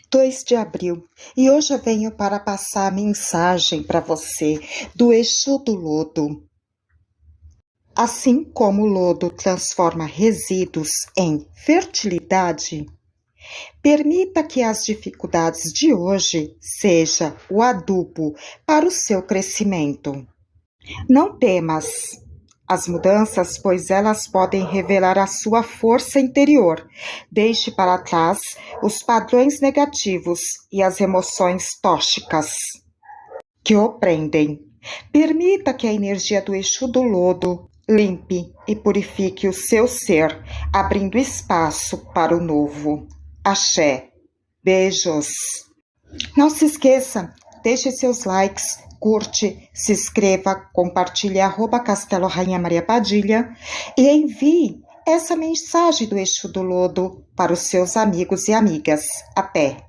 2 de abril, e hoje eu venho para passar a mensagem para você do Exu do Lodo. Assim como o lodo transforma resíduos em fertilidade, permita que as dificuldades de hoje seja o adubo para o seu crescimento. Não temas as mudanças, pois elas podem revelar a sua força interior. Deixe para trás os padrões negativos e as emoções tóxicas que o prendem. Permita que a energia do Exu do Lodo limpe e purifique o seu ser, abrindo espaço para o novo. Axé. Beijos. Não se esqueça, deixe seus likes, curte, se inscreva, compartilhe @Castelo Rainha Maria Padilha e envie essa mensagem do Exu do Lodo para os seus amigos e amigas. Até!